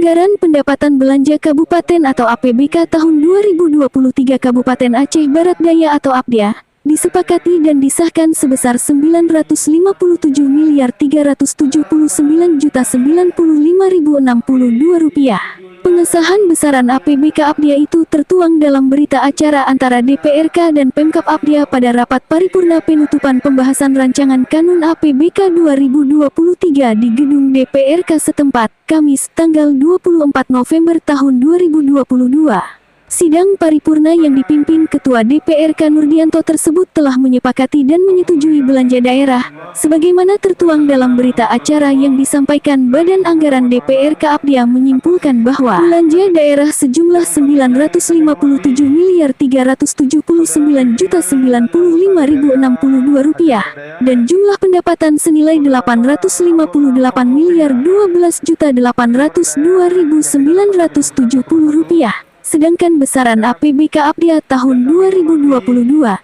Anggaran Pendapatan Belanja Kabupaten atau APBK tahun 2023 Kabupaten Aceh Barat Daya atau APDA disepakati dan disahkan sebesar Rp957.379.095.062. Pengesahan besaran APBK APDA itu tertuang dalam berita acara antara DPRK dan Pemkab APDA pada rapat paripurna penutupan pembahasan rancangan Kanun APBK 2023 di gedung DPRK setempat, Kamis, tanggal 24 November tahun 2022. Sidang paripurna yang dipimpin Ketua DPRK Nurdianto tersebut telah menyepakati dan menyetujui belanja daerah, sebagaimana tertuang dalam berita acara yang disampaikan Badan Anggaran DPRK APDA menyimpulkan bahwa belanja daerah sejumlah Rp959.099.095.062 dan jumlah pendapatan senilai Rp858.12.802.970. Sedangkan besaran APBK APDA tahun 2022,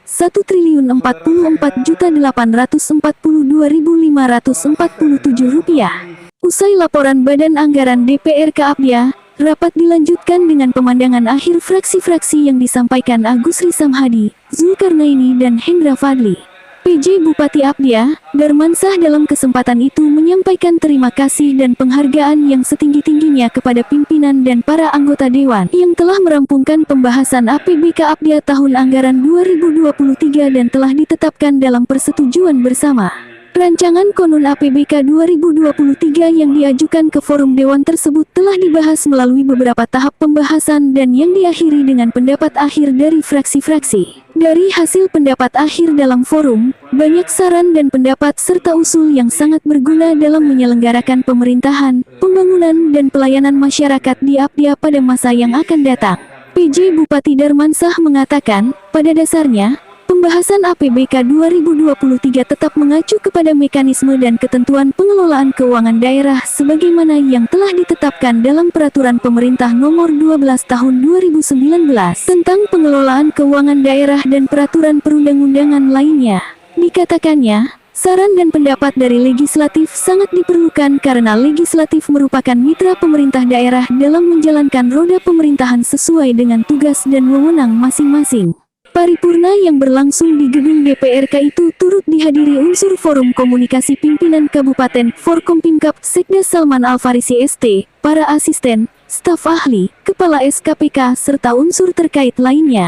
Rp1.044.842.547. Usai laporan Badan Anggaran DPRK APDA, rapat dilanjutkan dengan pemandangan akhir fraksi-fraksi yang disampaikan Agus Risam Hadi, Zulkarnaini dan Hendra Fadli. PJ Bupati APDA, Darmansah dalam kesempatan itu menyampaikan terima kasih dan penghargaan yang setinggi-tingginya kepada pimpinan dan para anggota Dewan yang telah merampungkan pembahasan APBK APDA tahun anggaran 2023 dan telah ditetapkan dalam persetujuan bersama. Rancangan Konun APBK 2023 yang diajukan ke forum Dewan tersebut telah dibahas melalui beberapa tahap pembahasan dan yang diakhiri dengan pendapat akhir dari fraksi-fraksi. Dari hasil pendapat akhir dalam forum, banyak saran dan pendapat serta usul yang sangat berguna dalam menyelenggarakan pemerintahan, pembangunan dan pelayanan masyarakat di APDA pada masa yang akan datang. PJ Bupati Darmansah mengatakan, pada dasarnya, pembahasan APBK 2023 tetap mengacu kepada mekanisme dan ketentuan pengelolaan keuangan daerah sebagaimana yang telah ditetapkan dalam Peraturan Pemerintah Nomor 12 Tahun 2019 tentang pengelolaan keuangan daerah dan peraturan perundang-undangan lainnya. Dikatakannya, saran dan pendapat dari legislatif sangat diperlukan karena legislatif merupakan mitra pemerintah daerah dalam menjalankan roda pemerintahan sesuai dengan tugas dan wewenang masing-masing. Paripurna yang berlangsung di gedung DPRK itu turut dihadiri unsur Forum Komunikasi Pimpinan Kabupaten, Forkompimkab, Sekda Salman Al-Farisi ST, para asisten, staf ahli, kepala SKPK, serta unsur terkait lainnya.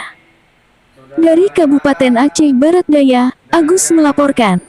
Dari Kabupaten Aceh Barat Daya, Agus melaporkan.